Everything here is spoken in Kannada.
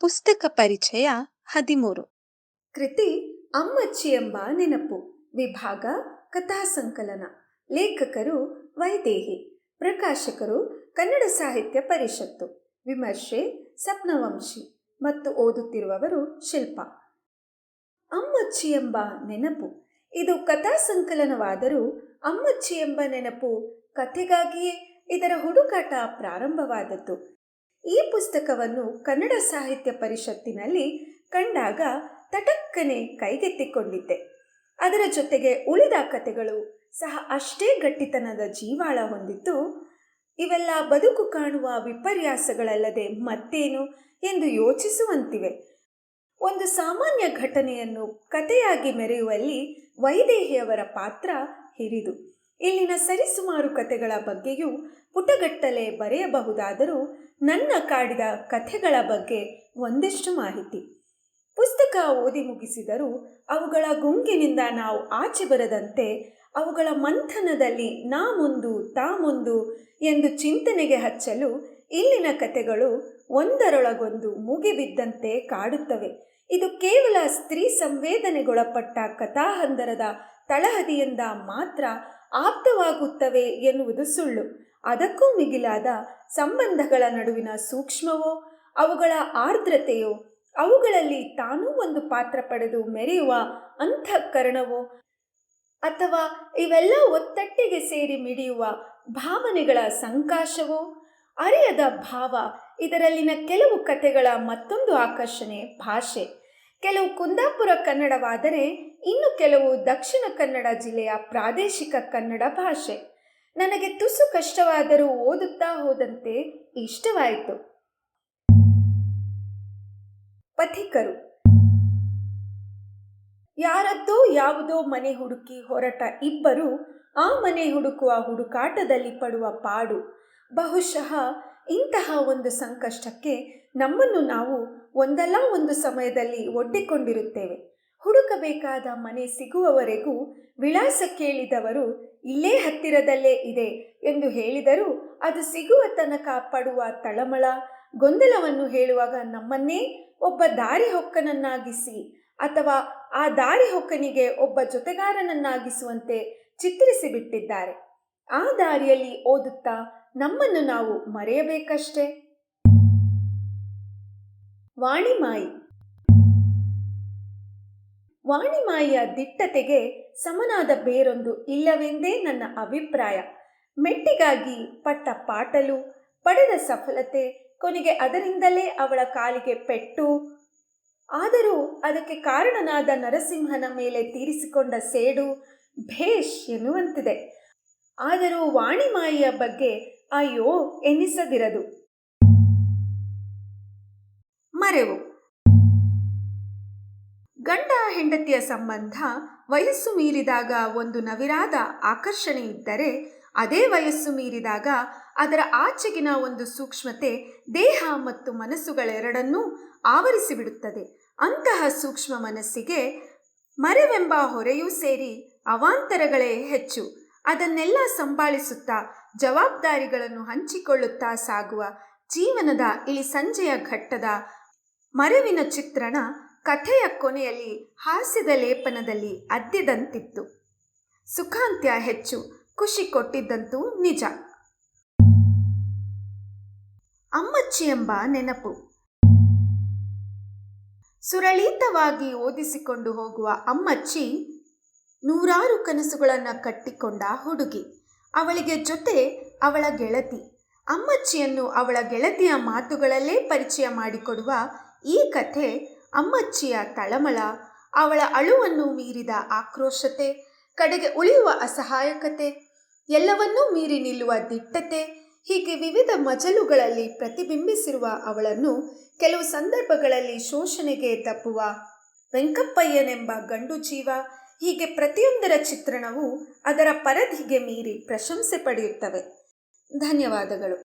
ಪುಸ್ತಕ ಪರಿಚಯ 13. ಕೃತಿ ಅಮ್ಮಚ್ಚಿ ಎಂಬ ನೆನಪು. ವಿಭಾಗ ಕಥಾ ಸಂಕಲನ. ಲೇಖಕರು ವೈದೇಹಿ. ಪ್ರಕಾಶಕರು ಕನ್ನಡ ಸಾಹಿತ್ಯ ಪರಿಷತ್ತು. ವಿಮರ್ಶೆ ಸಪ್ನವಂಶಿ ಮತ್ತು ಓದುತ್ತಿರುವವರು ಶಿಲ್ಪ. ಅಮ್ಮಚ್ಚಿ ಎಂಬ ನೆನಪು. ಇದು ಕಥಾ ಸಂಕಲನವಾದರೂ ಅಮ್ಮಚ್ಚಿ ಎಂಬ ನೆನಪು ಕಥೆಗಾಗಿಯೇ ಇದರ ಹುಡುಕಾಟ ಪ್ರಾರಂಭವಾದದ್ದು. ಈ ಪುಸ್ತಕವನ್ನು ಕನ್ನಡ ಸಾಹಿತ್ಯ ಪರಿಷತ್ತಿನಲ್ಲಿ ಕಂಡಾಗ ತಟಕ್ಕನೆ ಕೈಗೆತ್ತಿಕೊಂಡಿದ್ದೆ. ಅದರ ಜೊತೆಗೆ ಉಳಿದ ಕಥೆಗಳು ಸಹ ಅಷ್ಟೇ ಗಟ್ಟಿತನದ ಜೀವಾಳ ಹೊಂದಿದ್ದು, ಇವೆಲ್ಲ ಬದುಕು ಕಾಣುವ ವಿಪರ್ಯಾಸಗಳಲ್ಲದೆ ಮತ್ತೇನು ಎಂದು ಯೋಚಿಸುವಂತಿವೆ. ಒಂದು ಸಾಮಾನ್ಯ ಘಟನೆಯನ್ನು ಕಥೆಯಾಗಿ ಮೆರೆಯುವಲ್ಲಿ ವೈದೇಹಿಯವರ ಪಾತ್ರ ಹಿರಿದು. ಇಲ್ಲಿನ ಸರಿಸುಮಾರು ಕಥೆಗಳ ಬಗ್ಗೆಯೂ ಪುಟಗಟ್ಟಲೆ ಬರೆಯಬಹುದಾದರೂ ನನ್ನ ಕಾಡಿದ ಕಥೆಗಳ ಬಗ್ಗೆ ಒಂದಿಷ್ಟು ಮಾಹಿತಿ. ಪುಸ್ತಕ ಓದಿ ಮುಗಿಸಿದರೂ ಅವುಗಳ ಗುಂಗಿನಿಂದ ನಾವು ಆಚೆ ಬರದಂತೆ ಅವುಗಳ ಮಂಥನದಲ್ಲಿ ನಾ ಮುಂದು ತಾ ಮುಂದು ಎಂದು ಚಿಂತನೆಗೆ ಹಚ್ಚಲು ಇಲ್ಲಿನ ಕಥೆಗಳು ಒಂದರೊಳಗೊಂದು ಮುಗಿಬಿದ್ದಂತೆ ಕಾಡುತ್ತವೆ. ಇದು ಕೇವಲ ಸ್ತ್ರೀ ಸಂವೇದನೆಗೊಳಪಟ್ಟ ಕಥಾಹಂದರದ ತಳಹದಿಯಿಂದ ಮಾತ್ರ ಆಪ್ತವಾಗುತ್ತವೆ ಎನ್ನುವುದು ಸುಳ್ಳು. ಅದಕ್ಕೂ ಮಿಗಿಲಾದ ಸಂಬಂಧಗಳ ನಡುವಿನ ಸೂಕ್ಷ್ಮವೋ, ಅವುಗಳ ಆರ್ದ್ರತೆಯೋ, ಅವುಗಳಲ್ಲಿ ತಾನೂ ಒಂದು ಪಾತ್ರ ಪಡೆದು ಮೆರೆಯುವ ಅಂತಃಕರಣವೋ, ಅಥವಾ ಇವೆಲ್ಲ ಒತ್ತಟ್ಟಿಗೆ ಸೇರಿ ಮಿಡಿಯುವ ಭಾವನೆಗಳ ಸಂಕಾಶವೋ ಅರಿಯದ ಭಾವ. ಇದರಲ್ಲಿನ ಕೆಲವು ಕಥೆಗಳ ಮತ್ತೊಂದು ಆಕರ್ಷಣೆ ಭಾಷೆ. ಕೆಲವು ಕುಂದಾಪುರ ಕನ್ನಡವಾದರೆ ಇನ್ನು ಕೆಲವು ದಕ್ಷಿಣ ಕನ್ನಡ ಜಿಲ್ಲೆಯ ಪ್ರಾದೇಶಿಕ ಕನ್ನಡ ಭಾಷೆ. ನನಗೆ ತುಸು ಕಷ್ಟವಾದರೂ ಓದುತ್ತಾ ಹೋದಂತೆ ಇಷ್ಟವಾಯಿತು. ಪಥಿಕರು. ಯಾರದ್ದೋ ಯಾವುದೋ ಮನೆ ಹುಡುಕಿ ಹೊರಟ ಇಬ್ಬರು ಆ ಮನೆ ಹುಡುಕುವ ಹುಡುಕಾಟದಲ್ಲಿ ಪಡುವ ಪಾಡು. ಬಹುಶಃ ಇಂತಹ ಒಂದು ಸಂಕಷ್ಟಕ್ಕೆ ನಮ್ಮನ್ನು ನಾವು ಒಂದಲ್ಲ ಒಂದು ಸಮಯದಲ್ಲಿ ಒಡ್ಡಿಕೊಂಡಿರುತ್ತೇವೆ. ಹುಡುಕಬೇಕಾದ ಮನೆ ಸಿಗುವವರೆಗೂ ವಿಳಾಸ ಕೇಳಿದವರು ಇಲ್ಲೇ ಹತ್ತಿರದಲ್ಲೇ ಇದೆ ಎಂದು ಹೇಳಿದರೂ ಅದು ಸಿಗುವ ತನಕ ಪಡುವ ತಳಮಳ, ಗೊಂದಲವನ್ನು ಹೇಳುವಾಗ ನಮ್ಮನ್ನೇ ಒಬ್ಬ ದಾರಿಹೊಕ್ಕನನ್ನಾಗಿಸಿ ಅಥವಾ ಆ ದಾರಿಹೊಕ್ಕನಿಗೆ ಒಬ್ಬ ಜೊತೆಗಾರನನ್ನಾಗಿಸುವಂತೆ ಚಿತ್ರಿಸಿಬಿಟ್ಟಿದ್ದಾರೆ. ಆ ದಾರಿಯಲ್ಲಿ ಓದುತ್ತಾ ನಮ್ಮನ್ನು ನಾವು ಮರೆಯಬೇಕಷ್ಟೇ. ವಾಣಿಮಾಯಿ. ವಾಣಿಮಾಯಿಯ ದಿಟ್ಟತೆಗೆ ಸಮನಾದ ಬೇರೊಂದು ಇಲ್ಲವೆಂದೇ ನನ್ನ ಅಭಿಪ್ರಾಯ. ಮೆಟ್ಟಿಗಾಗಿ ಪಟ್ಟ ಪಾಟಲು, ಪಡೆದ ಸಫಲತೆ, ಕೊನೆಗೆ ಅದರಿಂದಲೇ ಅವಳ ಕಾಲಿಗೆ ಪೆಟ್ಟು. ಆದರೂ ಅದಕ್ಕೆ ಕಾರಣನಾದ ನರಸಿಂಹನ ಮೇಲೆ ತೀರಿಸಿಕೊಂಡ ಸೇಡು ಭೇಷ್ ಎನ್ನುವಂತಿದೆ. ಆದರೂ ವಾಣಿಮಾಯಿಯ ಬಗ್ಗೆ ಅಯ್ಯೋ ಎನ್ನಿಸದಿರದು. ಮರೆವು. ಗಂಡ ಹೆಂಡತಿಯ ಸಂಬಂಧ ವಯಸ್ಸು ಮೀರಿದಾಗ ಒಂದು ನವಿರಾದ ಆಕರ್ಷಣೆ ಇದ್ದರೆ, ಅದೇ ವಯಸ್ಸು ಮೀರಿದಾಗ ಅದರ ಆಚೆಗಿನ ಒಂದು ಸೂಕ್ಷ್ಮತೆ ದೇಹ ಮತ್ತು ಮನಸ್ಸುಗಳೆರಡನ್ನೂ ಆವರಿಸಿಬಿಡುತ್ತದೆ. ಅಂತಹ ಸೂಕ್ಷ್ಮ ಮನಸ್ಸಿಗೆ ಮರೆವೆಂಬ ಹೊರೆಯೂ ಸೇರಿ ಅವಾಂತರಗಳೇ ಹೆಚ್ಚು. ಅದನ್ನೆಲ್ಲ ಸಂಭಾಳಿಸುತ್ತಾ ಜವಾಬ್ದಾರಿಗಳನ್ನು ಹಂಚಿಕೊಳ್ಳುತ್ತಾ ಸಾಗುವ ಜೀವನದ ಇಳಿ ಸಂಜೆಯ ಘಟ್ಟದ ಮರೆವಿನ ಚಿತ್ರಣ ಕಥೆಯ ಕೊನೆಯಲ್ಲಿ ಹಾಸ್ಯದ ಲೇಪನದಲ್ಲಿ ಅದ್ದಿದಂತಿತ್ತು. ಸುಖಾಂತ್ಯ ಹೆಚ್ಚು ಖುಷಿ ಕೊಟ್ಟಿದ್ದಂತೂ ನಿಜ. ಅಮ್ಮಚ್ಚಿ ಎಂಬ ನೆನಪು. ಸುರಳಿತವಾಗಿ ಓದಿಸಿಕೊಂಡು ಹೋಗುವ ಅಮ್ಮಚ್ಚಿ ನೂರಾರು ಕನಸುಗಳನ್ನು ಕಟ್ಟಿಕೊಂಡ ಹುಡುಗಿ. ಅವಳಿಗೆ ಜೊತೆ ಅವಳ ಗೆಳತಿ. ಅಮ್ಮಚ್ಚಿಯನ್ನು ಅವಳ ಗೆಳತಿಯ ಮಾತುಗಳಲ್ಲೇ ಪರಿಚಯ ಮಾಡಿಕೊಡುವ ಈ ಕಥೆ ಅಮ್ಮಚ್ಚಿಯ ತಳಮಳ, ಅವಳ ಅಳುವನ್ನು ಮೀರಿದ ಆಕ್ರೋಶತೆ, ಕಡೆಗೆ ಉಳಿಯುವ ಅಸಹಾಯಕತೆ, ಎಲ್ಲವನ್ನೂ ಮೀರಿ ನಿಲ್ಲುವ ದಿಟ್ಟತೆ, ಹೀಗೆ ವಿವಿಧ ಮಜಲುಗಳಲ್ಲಿ ಪ್ರತಿಬಿಂಬಿಸಿರುವ ಅವಳನ್ನು ಕೆಲವು ಸಂದರ್ಭಗಳಲ್ಲಿ ಶೋಷಣೆಗೆ ತಪ್ಪುವ ವೆಂಕಪ್ಪಯ್ಯನೆಂಬ ಗಂಡು ಜೀವ, ಹೀಗೆ ಪ್ರತಿಯೊಂದರ ಚಿತ್ರಣವು ಅದರ ಪರಧಿಗೆ ಮೀರಿ ಪ್ರಶಂಸೆ ಪಡೆಯುತ್ತವೆ. ಧನ್ಯವಾದಗಳು.